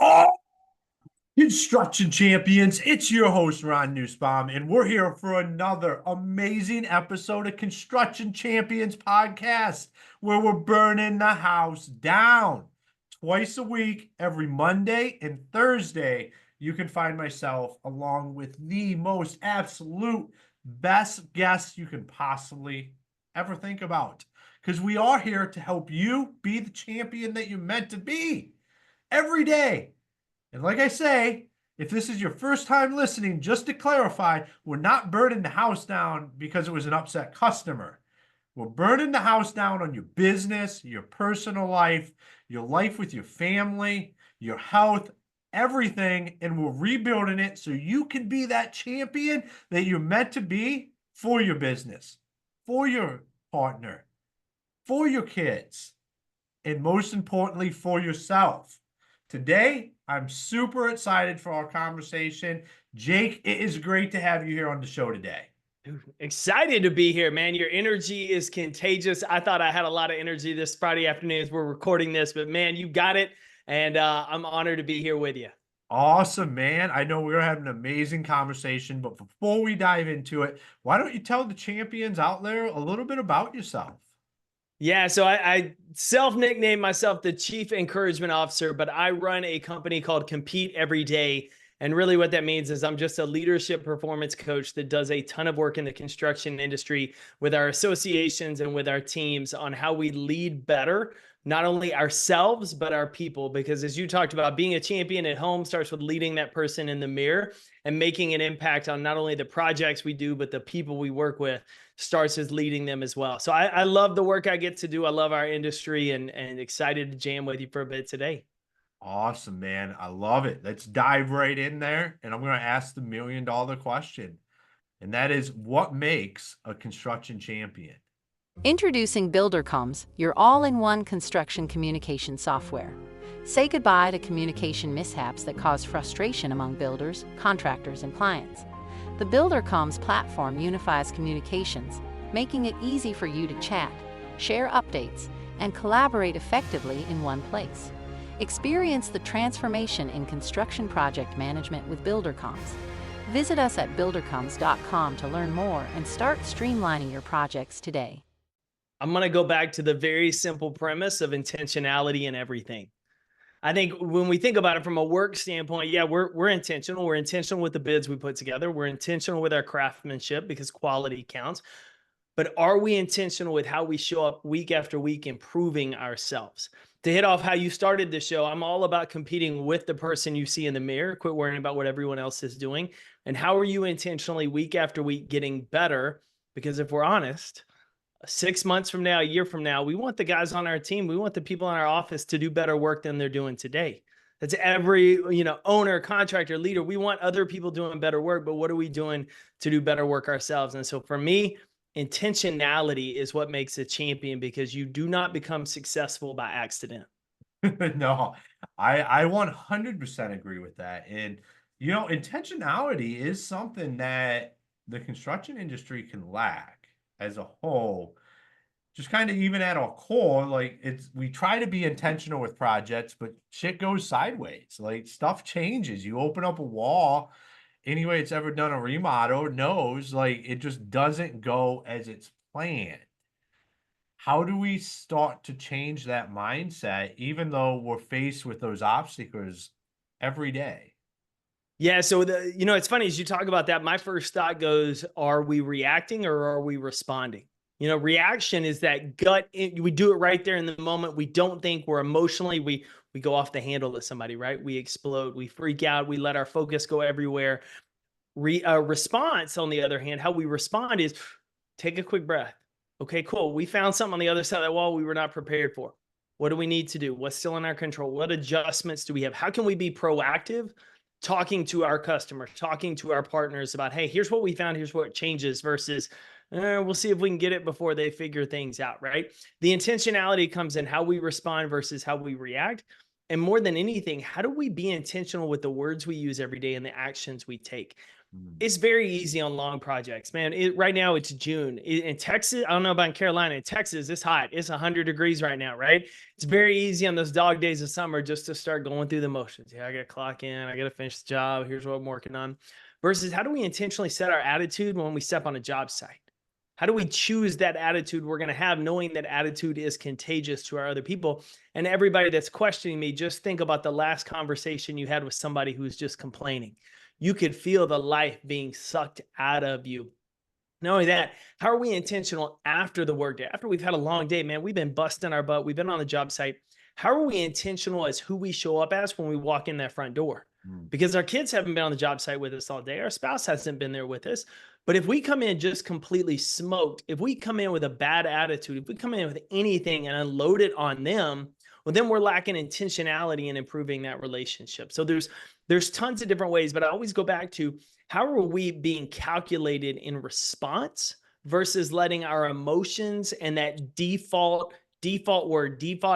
Oh, construction champions, it's your host, Ron Nussbaum, and we're here for another amazing episode of Construction Champions Podcast, where we're burning the house down. Twice a week, every Monday and Thursday, you can find myself along with the most absolute best guests you can possibly ever think about. Because we are here to help you be the champion that you're meant to be every day. And like I say, if this is your first time listening, just to clarify, we're not burning the house down because it was an upset customer. We're burning the house down on your business, your personal life, your life with your family, your health, everything. And we're rebuilding it so you can be that champion that you're meant to be for your business, for your partner, for your kids, and most importantly, for yourself. Today, I'm super excited for our conversation. Jake, it is great to have you here on the show today. Dude, excited to be here, man. Your energy is contagious. I thought I had a lot of energy this Friday afternoon as we're recording this, but man, you got it. And I'm honored to be here with you. Awesome, man. I know we're having an amazing conversation, but before we dive into it, why don't you tell the champions out there a little bit about yourself? Yeah, so I self-nicknamed myself the Chief Encouragement Officer, but I run a company called Compete Every Day. And really what that means is I'm just a leadership performance coach that does a ton of work in the construction industry with our associations and with our teams on how we lead better, not only ourselves, but our people. Because as you talked about, being a champion at home starts with leading that person in the mirror and making an impact on not only the projects we do, but the people we work with starts as leading them as well. So I love the work I get to do. I love our industry and excited to jam with you for a bit today. Awesome, man. I love it. Let's dive right in there. And I'm going to ask the $1,000,000 question. And that is, what makes a construction champion? Introducing BuilderComs, your all-in-one construction communication software. Say goodbye to communication mishaps that cause frustration among builders, contractors, and clients. The BuilderComs platform unifies communications, making it easy for you to chat, share updates, and collaborate effectively in one place. Experience the transformation in construction project management with BuilderComs. Visit us at buildercoms.com to learn more and start streamlining your projects today. I'm going to go back to the very simple premise of intentionality in everything. I think when we think about it from a work standpoint, yeah, we're intentional. We're intentional with the bids we put together. We're intentional with our craftsmanship because quality counts. But are we intentional with how we show up week after week, improving ourselves? To hit off how you started the show, I'm all about competing with the person you see in the mirror. Quit worrying about what everyone else is doing. And how are you intentionally week after week getting better? Because if we're honest, 6 months from now, a year from now, we want the guys on our team, we want the people in our office to do better work than they're doing today. That's every, owner, contractor, leader. We want other people doing better work, but what are we doing to do better work ourselves? And so for me, intentionality is what makes a champion, because you do not become successful by accident. No, I 100% agree with that. And, intentionality is something that the construction industry can lack as a whole. Just kind of even at our core, like we try to be intentional with projects, but shit goes sideways. Like stuff changes. You open up a wall, anyway, it's ever done a remodel knows like it just doesn't go as it's planned. How do we start to change that mindset, even though we're faced with those obstacles every day? Yeah. So it's funny as you talk about that, my first thought goes, are we reacting or are we responding? Reaction is that we do it right there in the moment. We don't think, we're emotionally, we go off the handle to somebody, right? We explode, we freak out, we let our focus go everywhere. Response, on the other hand, how we respond is take a quick breath. Okay, cool. We found something on the other side of that wall we were not prepared for. What do we need to do? What's still in our control? What adjustments do we have? How can we be proactive, talking to our customers, talking to our partners about, hey, here's what we found, here's what changes, versus we'll see if we can get it before they figure things out, right? The intentionality comes in how we respond versus how we react. And more than anything, how do we be intentional with the words we use every day and the actions we take? It's very easy on long projects, man. Right now it's June in Texas. I don't know about in Carolina. In Texas, it's hot. It's 100 degrees right now, right? It's very easy on those dog days of summer just to start going through the motions. Yeah, I got to clock in. I got to finish the job. Here's what I'm working on. Versus how do we intentionally set our attitude when we step on a job site? How do we choose that attitude we're going to have, knowing that attitude is contagious to our other people? And everybody that's questioning me, just think about the last conversation you had with somebody who's just complaining. You could feel the life being sucked out of you. Not only that, how are we intentional after the workday? After we've had a long day, man, we've been busting our butt. We've been on the job site. How are we intentional as who we show up as when we walk in that front door? Because our kids haven't been on the job site with us all day. Our spouse hasn't been there with us. But if we come in just completely smoked, if we come in with a bad attitude, if we come in with anything and unload it on them, well, then we're lacking intentionality in improving that relationship. So there's tons of different ways, but I always go back to how are we being calculated in response versus letting our emotions and that default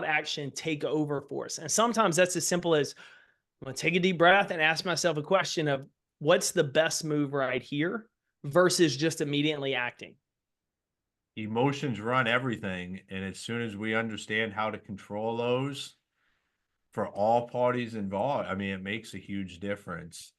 action take over for us. And sometimes that's as simple as I'm going to take a deep breath and ask myself a question of what's the best move right here versus just immediately acting. Emotions run everything. And as soon as we understand how to control those for all parties involved, I mean, it makes a huge difference.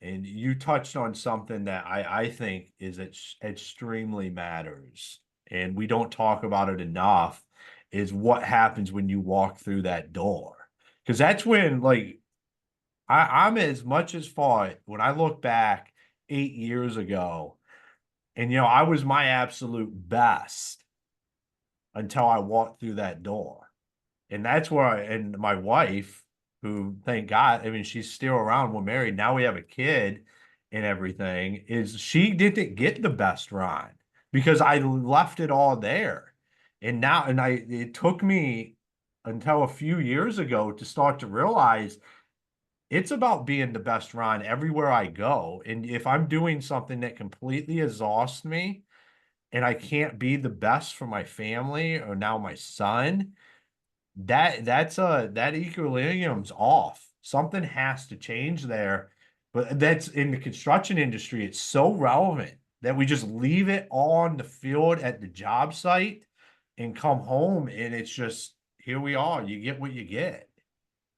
And you touched on something that I think is extremely matters. And we don't talk about it enough, is what happens when you walk through that door. Because that's when, like, I'm as much as far when I look back 8 years ago, and I was my absolute best until I walked through that door. And that's where and my wife, who thank God, I mean, she's still around. We're married. Now we have a kid and everything, is she didn't get the best run because I left it all there. And now, it took me until a few years ago to start to realize it's about being the best Ron everywhere I go. And if I'm doing something that completely exhausts me and I can't be the best for my family or now my son, that equilibrium's off. Something has to change there. But that's in the construction industry, it's so relevant that we just leave it on the field at the job site and come home and it's just, here we are. You get what you get.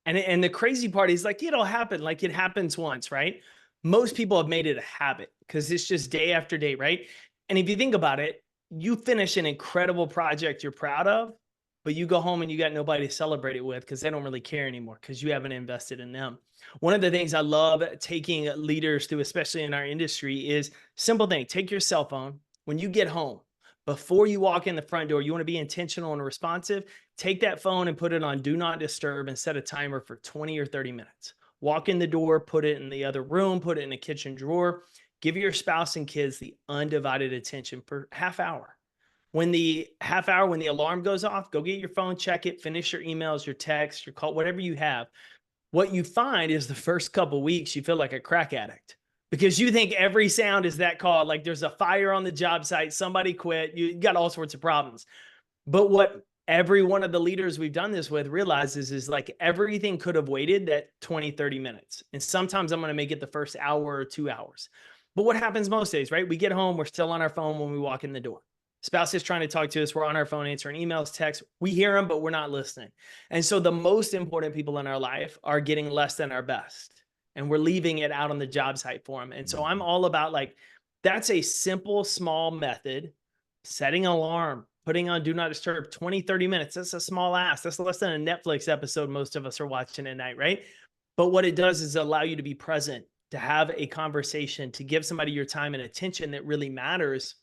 And the crazy part is, like, it'll happen. Like, it happens once, right? Most people have made it a habit because it's just day after day, right? And if you think about it, you finish an incredible project you're proud of, but you go home and you got nobody to celebrate it with because they don't really care anymore because you haven't invested in them. One of the things I love taking leaders through, especially in our industry, is simple thing. Take your cell phone when you get home. Before you walk in the front door, you want to be intentional and responsive. Take that phone and put it on do not disturb and set a timer for 20 or 30 minutes. Walk in the door, put it in the other room, put it in a kitchen drawer. Give your spouse and kids the undivided attention for half hour. When the alarm goes off, go get your phone, check it, finish your emails, your texts, your call, whatever you have. What you find is the first couple of weeks, you feel like a crack addict because you think every sound is that call. Like there's a fire on the job site, somebody quit, you got all sorts of problems. But what every one of the leaders we've done this with realizes is like everything could have waited that 20, 30 minutes. And sometimes I'm going to make it the first hour or 2 hours. But what happens most days, right? We get home, we're still on our phone when we walk in the door. Spouse is trying to talk to us. We're on our phone answering emails, texts. We hear them, but we're not listening. And so the most important people in our life are getting less than our best. And we're leaving it out on the job site for them. And so I'm all about like, that's a simple, small method, setting an alarm, putting on do not disturb 20, 30 minutes. That's a small ask. That's less than a Netflix episode most of us are watching at night, right? But what it does is allow you to be present, to have a conversation, to give somebody your time and attention that really matters.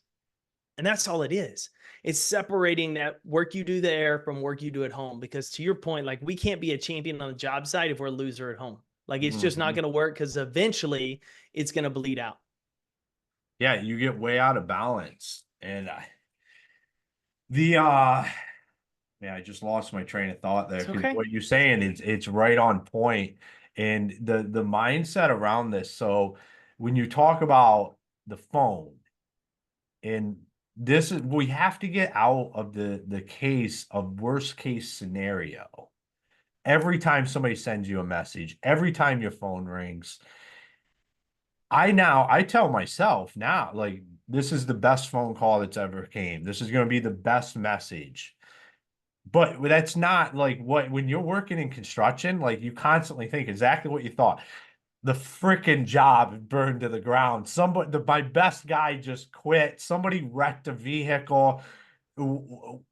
And that's all it is. It's separating that work you do there from work you do at home. Because to your point, like we can't be a champion on the job site if we're a loser at home. Like it's just not going to work because eventually it's going to bleed out. Yeah, you get way out of balance. And I just lost my train of thought there. Okay. What you're saying is it's right on point. And the mindset around this. So when you talk about the phone, and this is, we have to get out of the case of worst case scenario. Every time somebody sends you a message, every time your phone rings, I tell myself now, like, this is the best phone call that's ever came. This is going to be the best message. But that's not like when you're working in construction, like you constantly think exactly what you thought. The freaking job burned to the ground. My best guy just quit. Somebody wrecked a vehicle.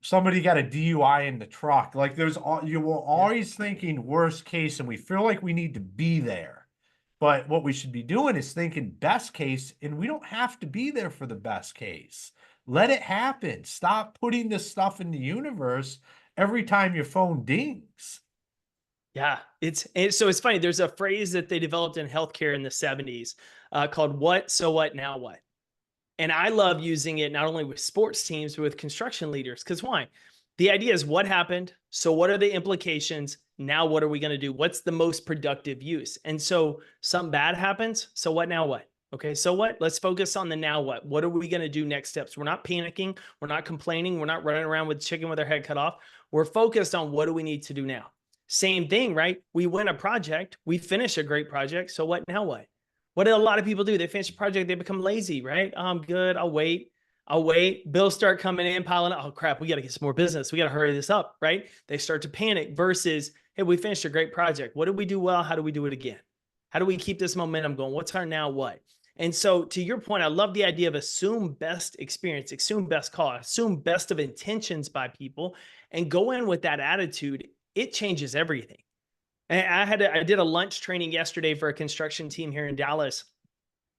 Somebody got a DUI in the truck. Like you were always thinking worst case, and we feel like we need to be there. But what we should be doing is thinking best case, and we don't have to be there for the best case. Let it happen. Stop putting this stuff in the universe every time your phone dings. Yeah, so it's funny. There's a phrase that they developed in healthcare in the 70s called "What, so what, now what?" And I love using it not only with sports teams, but with construction leaders. Because why? The idea is what happened? So what are the implications? Now what are we going to do? What's the most productive use? And so something bad happens. So what, now what? Okay, so what? Let's focus on the now what. What are we going to do next steps? We're not panicking. We're not complaining. We're not running around with chicken with our head cut off. We're focused on what do we need to do now? Same thing, right? We win a project. We finish a great project. So what, now what? What do a lot of people do? They finish a project, they become lazy, right? Oh, I'm good. I'll wait. Bills start coming in, piling up. Oh, crap. We got to get some more business. We got to hurry this up, right? They start to panic versus, hey, we finished a great project. What did we do well? How do we do it again? How do we keep this momentum going? What's our now what? And so to your point, I love the idea of assume best experience, assume best call, assume best of intentions by people, and go in with that attitude. It changes everything. And I did a lunch training yesterday for a construction team here in Dallas.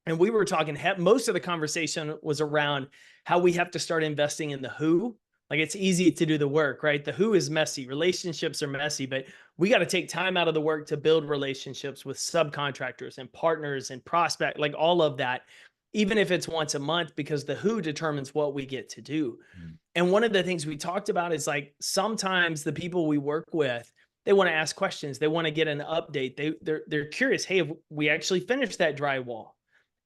And we were talking, most of the conversation was around how we have to start investing in the who. Like, it's easy to do the work, right? The who is messy. Relationships are messy, but we got to take time out of the work to build relationships with subcontractors and partners and prospect, like all of that, even if it's once a month, because the who determines what we get to do. Mm. And one of the things we talked about is like, sometimes the people we work with, they want to ask questions. They want to get an update. They're curious. Hey, have we actually finished that drywall?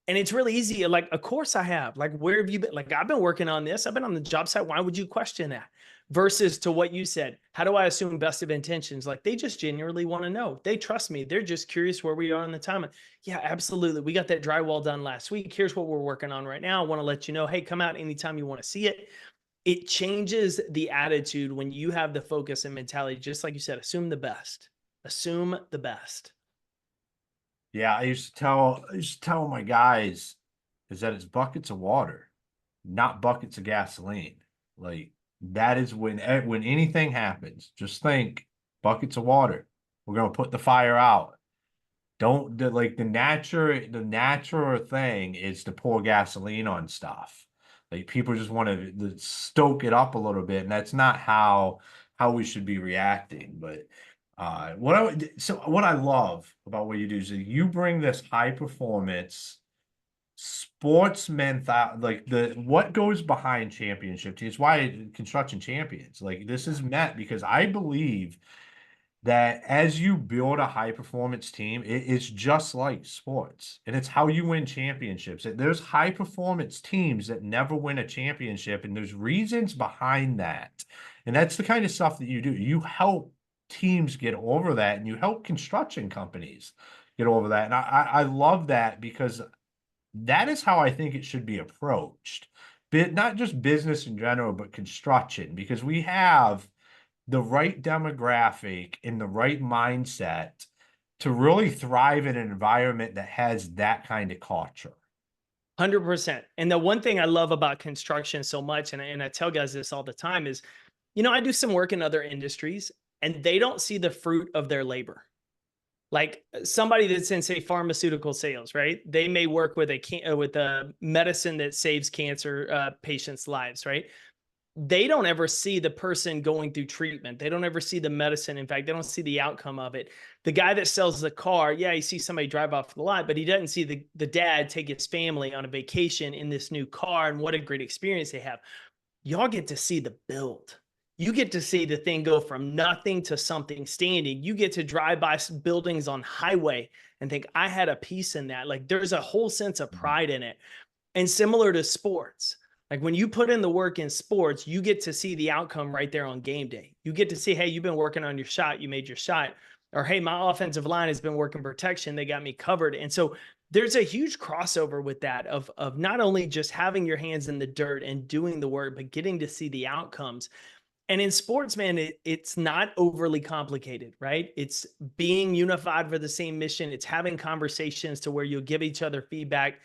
And it's really easy. Like, of course I have. Like, where have you been? Like, I've been working on this. I've been on the job site. Why would you question that? Versus to what you said. How do I assume best of intentions? Like, they just genuinely want to know. They trust me. They're just curious where we are in the time. Yeah, absolutely. We got that drywall done last week. Here's what we're working on right now. I want to let you know, hey, come out anytime you want to see it. It changes the attitude when you have the focus and mentality, just like you said, assume the best. Assume the best. Yeah, I used to tell my guys is that it's buckets of water, not buckets of gasoline. Like, that is when anything happens, just think buckets of water. We're gonna put the fire out. The natural thing is to pour gasoline on stuff. Like, people just want to stoke it up a little bit, and that's not how we should be reacting. But what I love about what you do is that you bring this high performance sportsman thought, like what goes behind championship teams. Why construction champions? Like, this is meant because I believe that as you build a high performance team, it's just like sports, and it's how you win championships. There's high performance teams that never win a championship, and there's reasons behind that. And that's the kind of stuff that you do. You help teams get over that, and you help construction companies get over that. And I love that, because that is how I think it should be approached. But not just business in general, but construction, because we have the right demographic and the right mindset to really thrive in an environment that has that kind of culture. 100%. And the one thing I love about construction so much, and I tell guys this all the time, is, I do some work in other industries, and they don't see the fruit of their labor. Like, somebody that's in, say, pharmaceutical sales, right? They may work with a medicine that saves cancer patients' lives, right? They don't ever see the person going through treatment. They don't ever see the medicine. In fact, they don't see the outcome of it. The guy that sells the car, yeah, he sees somebody drive off the lot, but he doesn't see the dad take his family on a vacation in this new car and what a great experience they have. Y'all get to see the build. You get to see the thing go from nothing to something standing. You get to drive by buildings on highway and think, I had a piece in that. Like, there's a whole sense of pride in it. And similar to sports, like, when you put in the work in sports, you get to see the outcome right there on game day. You get to see, hey, you've been working on your shot. You made your shot. or, hey, my offensive line has been working protection. They got me covered. And so there's a huge crossover with that of not only just having your hands in the dirt and doing the work, but getting to see the outcomes. And in sports, man, it's not overly complicated, right? It's being unified for the same mission. It's having conversations to where you'll give each other feedback.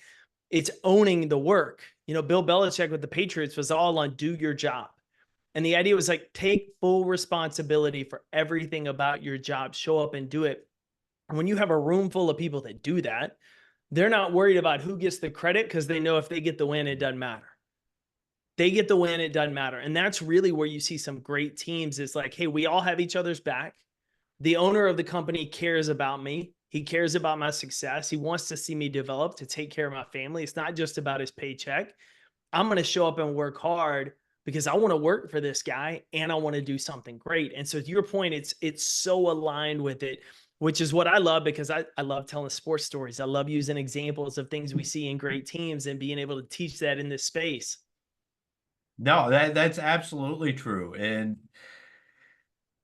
It's owning the work. You know, Bill Belichick with the Patriots was all on do your job. And the idea was like, take full responsibility for everything about your job, show up and do it. And when you have a room full of people that do that, they're not worried about who gets the credit because they know if they get the win, it doesn't matter. They get the win, it doesn't matter. And that's really where you see some great teams. It's like, hey, we all have each other's back. The owner of the company cares about me. He cares about my success. He wants to see me develop to take care of my family. It's not just about his paycheck. I'm going to show up and work hard because I want to work for this guy and I want to do something great. And so to your point, it's so aligned with it, which is what I love, because I love telling sports stories. I love using examples of things we see in great teams and being able to teach that in this space. No, that's absolutely true. And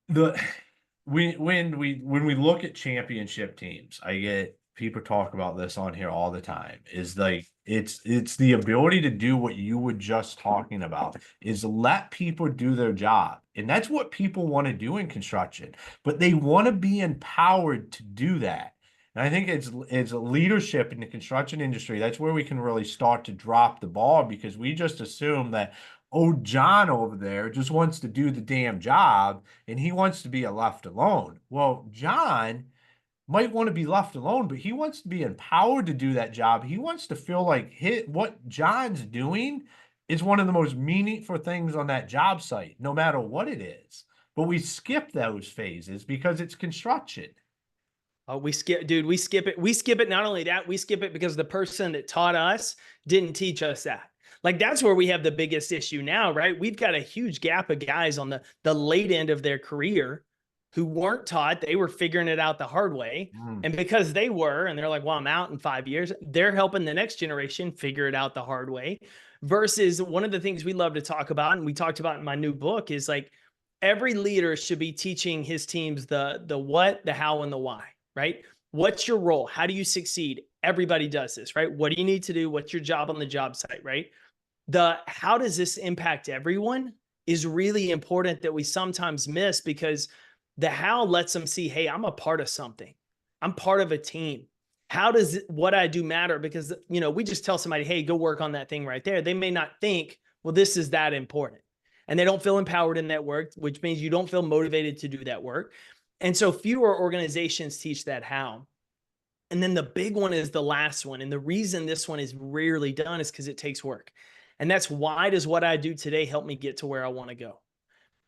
the when we look at championship teams, I get people talk about this on here all the time, is like it's the ability to do what you were just talking about, is let people do their job. And that's what people want to do in construction, but they want to be empowered to do that. And I think it's leadership in the construction industry. That's where we can really start to drop the ball, because we just assume that, oh, John over there just wants to do the damn job and he wants to be left alone. Well, John might want to be left alone, but he wants to be empowered to do that job. He wants to feel like what John's doing is one of the most meaningful things on that job site, no matter what it is. But we skip those phases because it's construction. Oh, we skip it. We skip it. Not only that, we skip it because the person that taught us didn't teach us that. Like, that's where we have the biggest issue now, right? We've got a huge gap of guys on the late end of their career who weren't taught. They were figuring it out the hard way. And because they were, and they're like, well, I'm out in 5 years, they're helping the next generation figure it out the hard way. Versus one of the things we love to talk about, and we talked about in my new book, is like, every leader should be teaching his teams the what, the how, and the why, right? What's your role? How do you succeed? Everybody does this, right? What do you need to do? What's your job on the job site, right? The how does this impact everyone is really important, that we sometimes miss, because the how lets them see, hey, I'm a part of something. I'm part of a team. How does what I do matter? Because, you know, we just tell somebody, hey, go work on that thing right there. They may not think, well, this is that important. And they don't feel empowered in that work, which means you don't feel motivated to do that work. And so fewer organizations teach that how. And then the big one is the last one. And the reason this one is rarely done is because it takes work. And that's, why does what I do today help me get to where I want to go?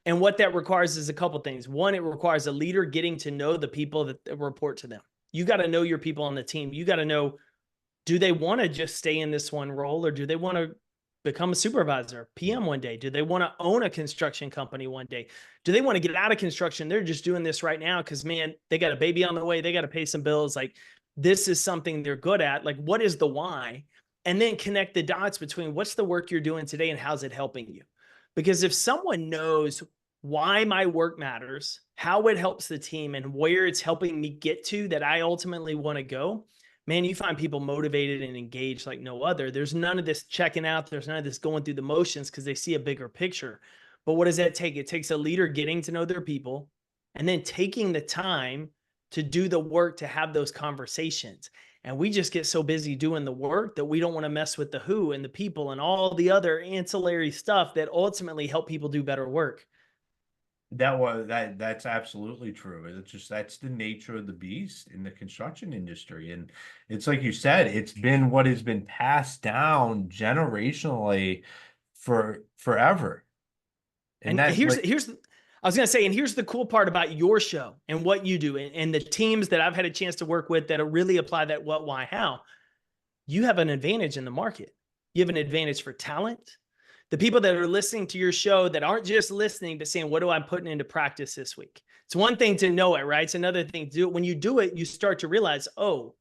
And what that requires is a couple things. One, it requires a leader getting to know the people that report to them. You got to know your people on the team. You got to know, do they want to just stay in this one role, or do they want to become a supervisor, PM one day? Do they want to own a construction company one day? Do they want to get out of construction? They're just doing this right now because, man, they got a baby on the way. They got to pay some bills. Like, this is something they're good at. Like, what is the why? And then connect the dots between what's the work you're doing today and how's it helping you? Because if someone knows why my work matters, how it helps the team, and where it's helping me get to that I ultimately want to go, man, you find people motivated and engaged like no other. There's none of this checking out. There's none of this going through the motions, because they see a bigger picture. But what does that take? It takes a leader getting to know their people and then taking the time to do the work to have those conversations. And we just get so busy doing the work that we don't want to mess with the who and the people and all the other ancillary stuff that ultimately help people do better work. That's absolutely true. It's just, that's the nature of the beast in the construction industry. And it's like you said, it's been what has been passed down generationally for forever. And here's I was going to say, and here's the cool part about your show and what you do, and the teams that I've had a chance to work with that really apply that what, why, how. You have an advantage in the market. You have an advantage for talent. The people that are listening to your show that aren't just listening, but saying, what do I put into practice this week? It's one thing to know it, right? It's another thing to do it. When you do it, you start to realize, oh,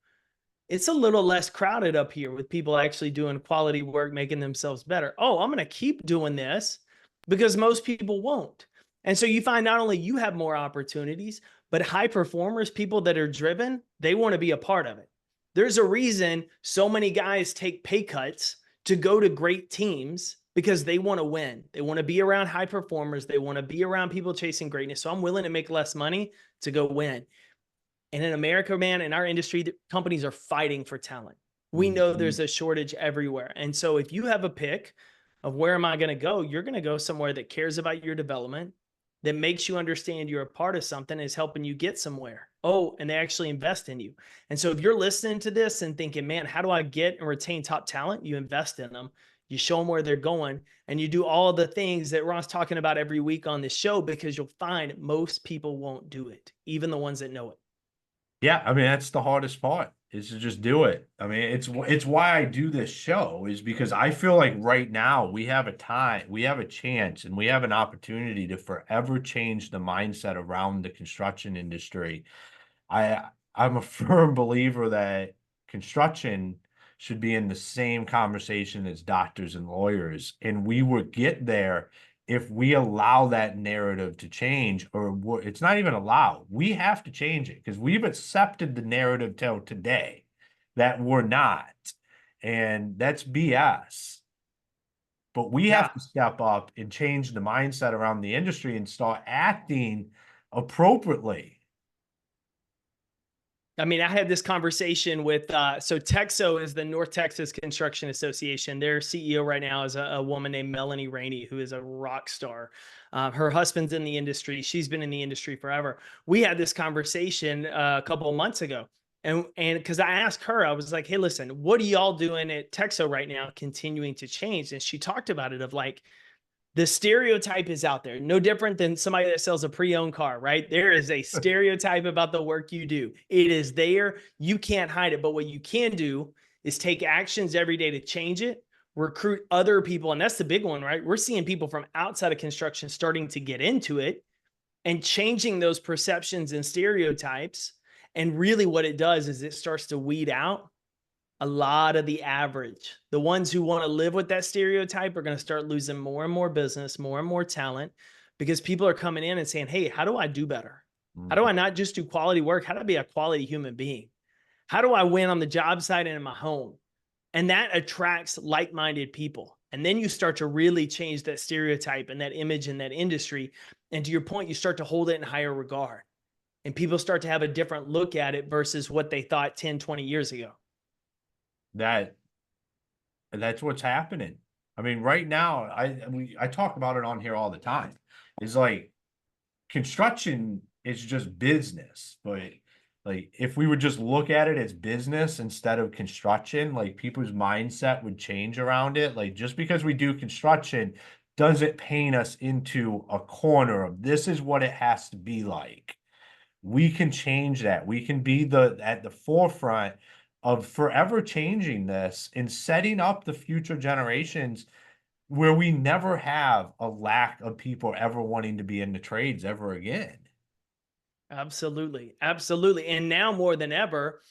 it's a little less crowded up here with people actually doing quality work, making themselves better. Oh, I'm going to keep doing this because most people won't. And so you find not only you have more opportunities, But high performers, people that are driven, they want to be a part of it. There's a reason so many guys take pay cuts to go to great teams because they want to win. They want to be around high performers. They want to be around people chasing greatness. So I'm willing to make less money to go win. And in America, man, in our industry, companies are fighting for talent. We know there's a shortage everywhere. And so if you have a pick of where am I going to go, you're going to go somewhere that cares about your development, that makes you understand you're a part of something, is helping you get somewhere. Oh, and they actually invest in you. And so if you're listening to this and thinking, man, how do I get and retain top talent? You invest in them, you show them where they're going, and you do all the things that Ron's talking about every week on this show, because you'll find most people won't do it, even the ones that know it. Yeah, I mean, that's the hardest part, is to just do it. I mean, it's why I do this show, is because I feel like right now we have a chance, and we have an opportunity to forever change the mindset around the construction industry. I'm a firm believer that construction should be in the same conversation as doctors and lawyers, and we would get there if we allow that narrative to change. Or it's not even allowed. We have to change it, because we've accepted the narrative till today that we're not. And that's BS. But we have to step up and change the mindset around the industry and start acting appropriately. I mean, I had this conversation with, so Texo is the North Texas Construction Association. Their CEO right now is a woman named Melanie Rainey, who is a rock star. Her husband's in the industry. She's been in the industry forever. We had this conversation a couple of months ago. And because I asked her, I was like, hey, listen, what are y'all doing at Texo right now continuing to change? And she talked about it of like, the stereotype is out there, no different than somebody that sells a pre-owned car, right? There is a stereotype about the work you do. It is there. You can't hide it. But what you can do is take actions every day to change it, recruit other people. And that's the big one, right? We're seeing people from outside of construction starting to get into it and changing those perceptions and stereotypes. And really what it does is it starts to weed out a lot of the average. The ones who want to live with that stereotype are going to start losing more and more business, more and more talent, because people are coming in and saying, hey, how do I do better? How do I not just do quality work? How do I be a quality human being? How do I win on the job site and in my home? And that attracts like-minded people. And then you start to really change that stereotype and that image in that industry. And to your point, you start to hold it in higher regard. And people start to have a different look at it versus what they thought 10, 20 years ago. That's what's happening. I mean, right now, I talk about it on here all the time. It's like construction is just business, but like if we would just look at it as business instead of construction, like people's mindset would change around it. Like just because we do construction doesn't paint us into a corner of this is what it has to be like. We can change that. We can be at the forefront of forever changing this and setting up the future generations where we never have a lack of people ever wanting to be in the trades ever again. Absolutely. Absolutely. And now more than ever,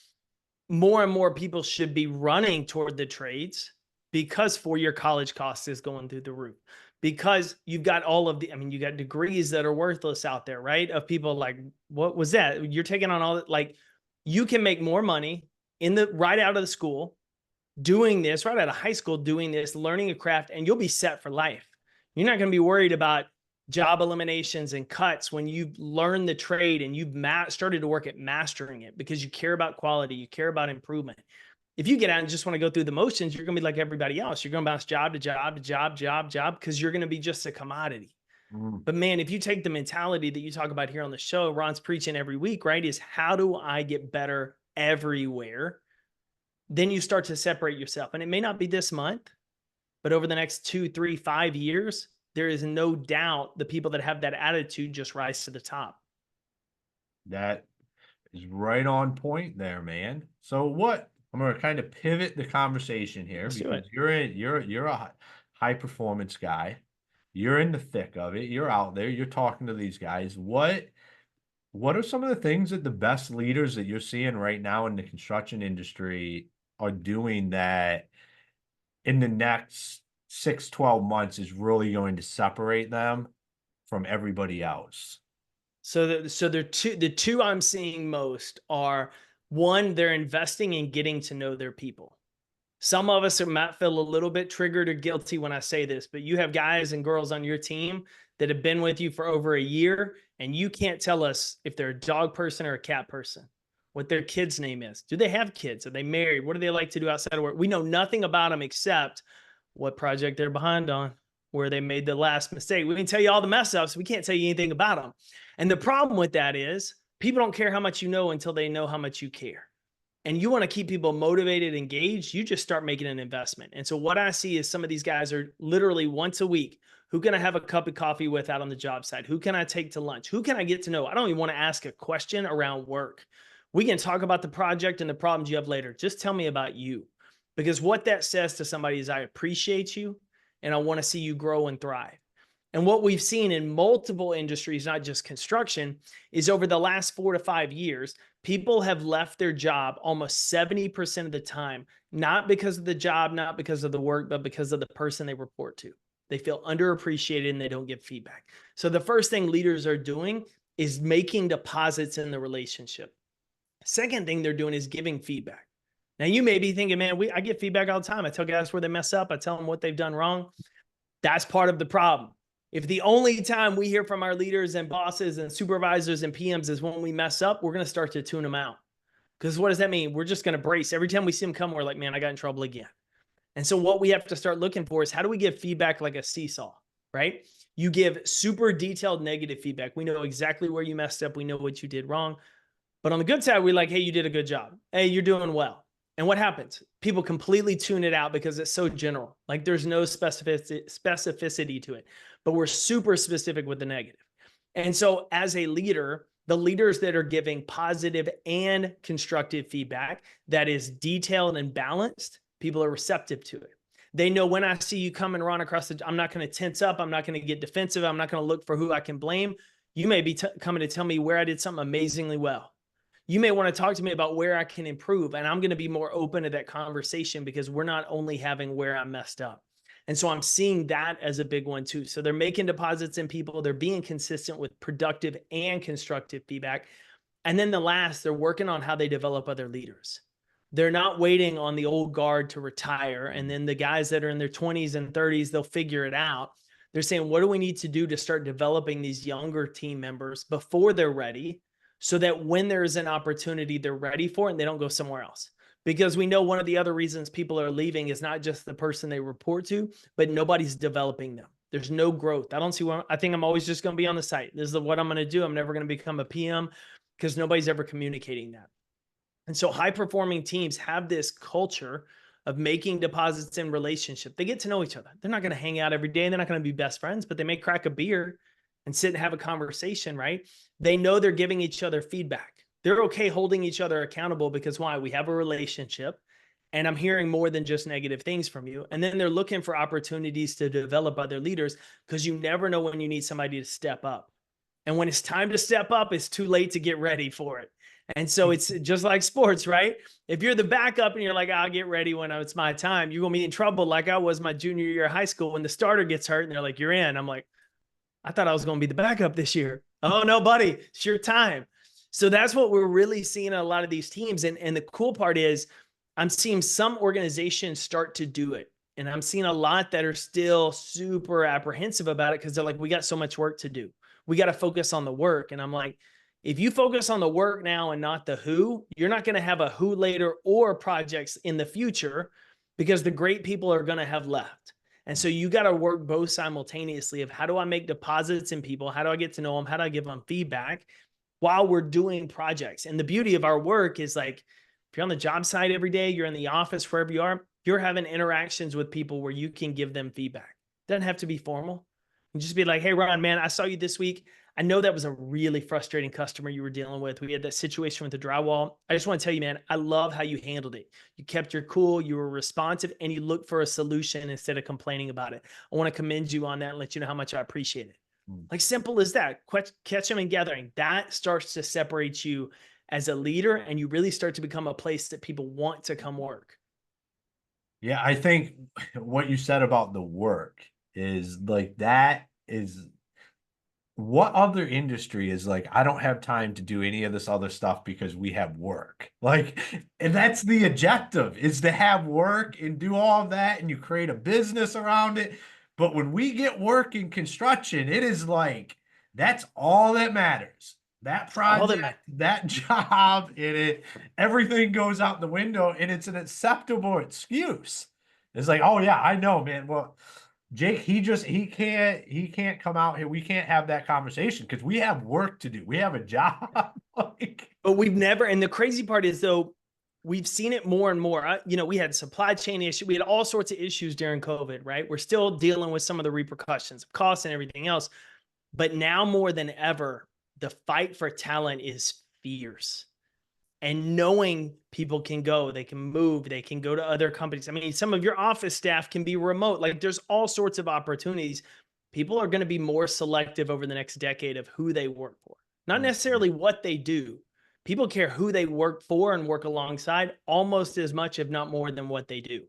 more and more people should be running toward the trades because four-year college cost is going through the roof. Because you've got all of the, I mean, you got degrees that are worthless out there, right? Of people like, what was that? You're taking on all that. Like, you can make more money right out of the school, doing this, right out of high school, doing this, learning a craft, and you'll be set for life. You're not going to be worried about job eliminations and cuts when you've learned the trade and you've started to work at mastering it because you care about quality, you care about improvement. If you get out and just want to go through the motions, you're going to be like everybody else. You're going to bounce job to job to job because you're going to be just a commodity. But man, if you take the mentality that you talk about here on the show, Ron's preaching every week, right? Is how do I get better everywhere? Then you start to separate yourself. And it may not be this month, but over the next 2, 3, 5 years, there is no doubt the people that have that attitude just rise to the top. That is right on point there, man. So I'm going to kind of pivot the conversation here. Let's because do it. you're a high performance guy. You're in the thick of it. You're out there. You're talking to these guys. What are some of the things that the best leaders that you're seeing right now in the construction industry are doing that in the next 6-12 months is really going to separate them from everybody else? So the two I'm seeing most are, one, they're investing in getting to know their people. Some of us might feel a little bit triggered or guilty when I say this, but you have guys and girls on your team that have been with you for over a year, and you can't tell us if they're a dog person or a cat person, what their kid's name is. Do they have kids? Are they married? What do they like to do outside of work? We know nothing about them except what project they're behind on, where they made the last mistake. We can tell you all the mess ups. We can't tell you anything about them. And the problem with that is people don't care how much you know until they know how much you care. And you want to keep people motivated, engaged, you just start making an investment. And so what I see is some of these guys are literally once a week, who can I have a cup of coffee with out on the job site? Who can I take to lunch? Who can I get to know? I don't even want to ask a question around work. We can talk about the project and the problems you have later. Just tell me about you. Because what that says to somebody is I appreciate you and I want to see you grow and thrive. And what we've seen in multiple industries, not just construction, is over the last 4 to 5 years, people have left their job almost 70% of the time, not because of the job, not because of the work, but because of the person they report to. They feel underappreciated and they don't get feedback. So the first thing leaders are doing is making deposits in the relationship. Second thing they're doing is giving feedback. Now you may be thinking, man, I get feedback all the time. I tell guys where they mess up. I tell them what they've done wrong. That's part of the problem. If the only time we hear from our leaders and bosses and supervisors and PMs is when we mess up, we're going to start to tune them out. Because what does that mean? We're just going to brace. Every time we see them come, we're like, man, I got in trouble again. And so what we have to start looking for is how do we give feedback like a seesaw, right? You give super detailed negative feedback. We know exactly where you messed up. We know what you did wrong. But on the good side, we're like, hey, you did a good job. Hey, you're doing well. And what happens? People completely tune it out because it's so general. Like there's no specificity to it, but we're super specific with the negative. And so as a leader, the leaders that are giving positive and constructive feedback that is detailed and balanced, people are receptive to it. They know when I see you come and run across I'm not going to tense up. I'm not going to get defensive. I'm not going to look for who I can blame. You may be coming to tell me where I did something amazingly well. You may want to talk to me about where I can improve, and I'm going to be more open to that conversation because we're not only having where I messed up. And so I'm seeing that as a big one too. So they're making deposits in people. They're being consistent with productive and constructive feedback. And then the last, they're working on how they develop other leaders. They're not waiting on the old guard to retire. And then the guys that are in their 20s and 30s, they'll figure it out. They're saying, what do we need to do to start developing these younger team members before they're ready, so that when there's an opportunity, they're ready for it and they don't go somewhere else? Because we know one of the other reasons people are leaving is not just the person they report to, but nobody's developing them. There's no growth. I don't see what, I think I'm always just going to be on the site. This is what I'm going to do. I'm never going to become a PM because nobody's ever communicating that. And so high performing teams have this culture of making deposits in relationship. They get to know each other. They're not going to hang out every day. They're not going to be best friends, but they may crack a beer and sit and have a conversation, right? They know they're giving each other feedback. They're okay holding each other accountable because why? We have a relationship and I'm hearing more than just negative things from you. And then they're looking for opportunities to develop other leaders because you never know when you need somebody to step up. And when it's time to step up, it's too late to get ready for it. And so it's just like sports, right? If you're the backup and you're like, I'll get ready when it's my time, you're going to be in trouble like I was my junior year of high school when the starter gets hurt and they're like, you're in. I'm like, I thought I was going to be the backup this year. Oh, no, buddy, it's your time. So that's what we're really seeing in a lot of these teams. And the cool part is I'm seeing some organizations start to do it. And I'm seeing a lot that are still super apprehensive about it because they're like, we got so much work to do. We got to focus on the work. And I'm like, if you focus on the work now and not the who, you're not going to have a who later or projects in the future because the great people are going to have left. And so you got to work both simultaneously of how do I make deposits in people? How do I get to know them? How do I give them feedback while we're doing projects? And the beauty of our work is like, if you're on the job site every day, you're in the office, wherever you are, you're having interactions with people where you can give them feedback. It doesn't have to be formal. You just be like, hey, Ron, man, I saw you this week. I know that was a really frustrating customer you were dealing with. We had that situation with the drywall. I just want to tell you, man, I love how you handled it. You kept your cool, you were responsive, and you looked for a solution instead of complaining about it. I want to commend you on that and let you know how much I appreciate it. Like simple as that. Catch them in gathering. That starts to separate you as a leader, and you really start to become a place that people want to come work. Yeah, I think what you said about the work is like that is what other industry is like, I don't have time to do any of this other stuff because we have work. Like, and that's the objective, is to have work and do all of that, and you create a business around it. But when we get work in construction, it is like, that's all that matters. That All that project, that job, everything goes out the window, and it's an acceptable excuse. It's like, oh yeah, I know, man. Well, Jake, he can't come out here. We can't have that conversation because we have work to do. We have a job. Like, But we've never, and the crazy part is though, we've seen it more and more. We had supply chain issues. We had all sorts of issues during COVID, right? We're still dealing with some of the repercussions of costs and everything else. But now more than ever, the fight for talent is fierce. And knowing people can go, they can move, they can go to other companies. I mean, some of your office staff can be remote. Like there's all sorts of opportunities. People are going to be more selective over the next decade of who they work for, not necessarily what they do. People care who they work for and work alongside almost as much, if not more, than what they do.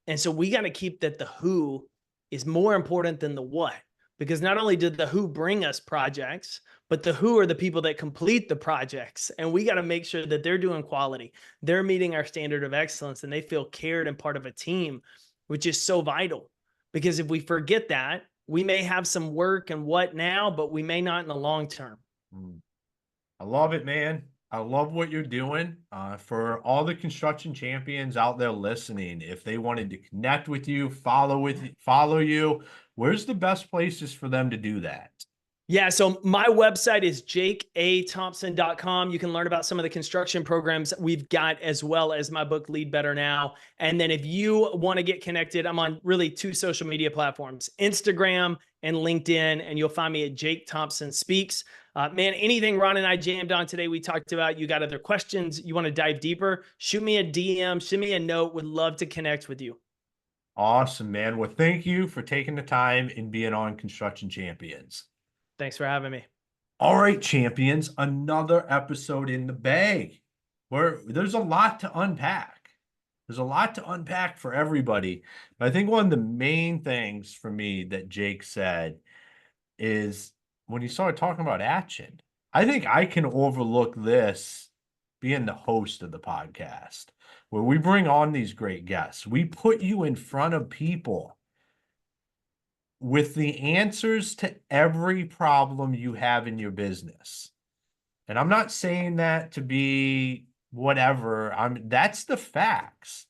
And so we got to keep that the who is more important than the what, because not only did the who bring us projects, but the who are the people that complete the projects. And we got to make sure that they're doing quality. They're meeting our standard of excellence and they feel cared and part of a team, which is so vital. Because if we forget that, we may have some work and what now, but we may not in the long term. I love it, man. I love what you're doing. For all the construction champions out there listening, if they wanted to connect with you, follow you, where's the best places for them to do that? Yeah, so my website is jakeathompson.com. You can learn about some of the construction programs we've got, as well as my book, Lead Better Now. And then if you want to get connected, I'm on really 2 social media platforms, Instagram and LinkedIn, and you'll find me at Jake Thompson Speaks. Man, anything Ron and I jammed on today, we talked about, you got other questions, you want to dive deeper, shoot me a DM, send me a note. Would love to connect with you. Awesome, man. Well, thank you for taking the time and being on Construction Champions. Thanks for having me. All right, champions, another episode in the bag where there's a lot to unpack. There's a lot to unpack for everybody. But I think one of the main things for me that Jake said is when he started talking about action. I think I can overlook this being the host of the podcast, where we bring on these great guests. We put you in front of people with the answers to every problem you have in your business. And I'm not saying that to be whatever. That's the facts.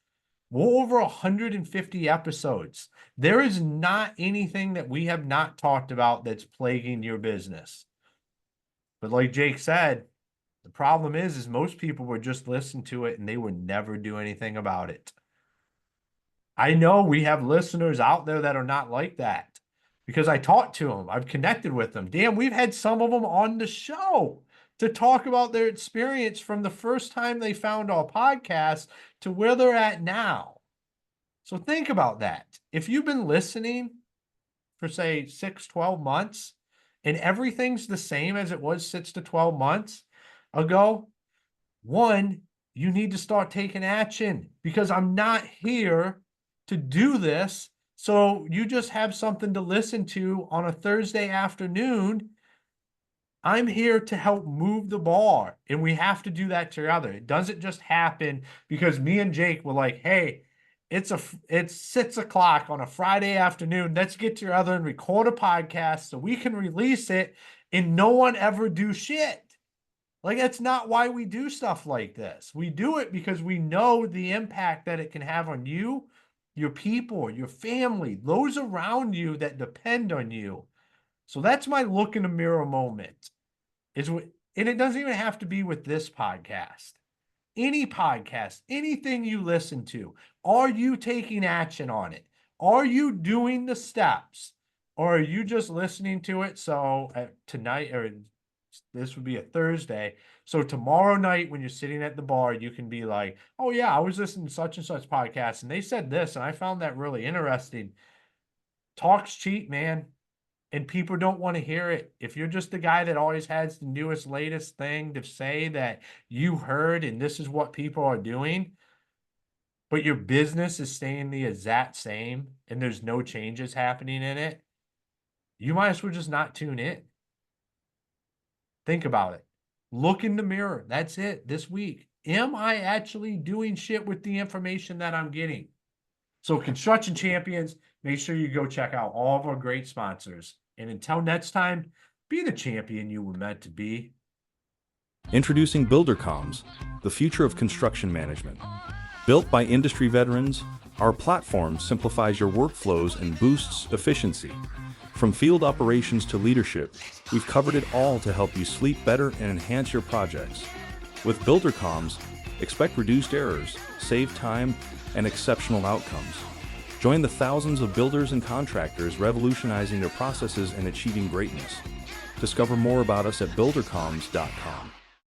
We're over 150 episodes. There is not anything that we have not talked about that's plaguing your business. But like Jake said, the problem is most people would just listen to it and they would never do anything about it. I know we have listeners out there that are not like that, because I talked to them. I've connected with them. Damn, we've had some of them on the show to talk about their experience from the first time they found our podcast to where they're at now. So think about that. If you've been listening for, say, 6, 12 months, and everything's the same as it was 6 to 12 months ago, one, you need to start taking action, because I'm not here to do this so you just have something to listen to on a Thursday afternoon. I'm here to help move the ball, and we have to do that together. It doesn't just happen because me and Jake were like, hey, it's 6 o'clock on a Friday afternoon. Let's get together and record a podcast so we can release it, and no one ever do shit. Like, that's not why we do stuff like this. We do it because we know the impact that it can have on you, your people, your family, those around you that depend on you. So that's my look in the mirror moment. And it doesn't even have to be with this podcast. Any podcast, anything you listen to, are you taking action on it? Are you doing the steps? Or are you just listening to it? So tonight, or this would be a Thursday. So tomorrow night when you're sitting at the bar, you can be like, oh yeah, I was listening to such and such podcast and they said this and I found that really interesting. Talk's cheap, man. And people don't want to hear it. If you're just the guy that always has the newest, latest thing to say that you heard and this is what people are doing, but your business is staying the exact same and there's no changes happening in it, you might as well just not tune in. Think about it. Look in the mirror. That's it this week. Am I actually doing shit with the information that I'm getting? So Construction Champions, make sure you go check out all of our great sponsors. And until next time, be the champion you were meant to be. Introducing BuilderComs, the future of construction management. Built by industry veterans, our platform simplifies your workflows and boosts efficiency. From field operations to leadership, we've covered it all to help you sleep better and enhance your projects. With BuilderComs, expect reduced errors, save time, and exceptional outcomes. Join the thousands of builders and contractors revolutionizing their processes and achieving greatness. Discover more about us at BuilderComs.com.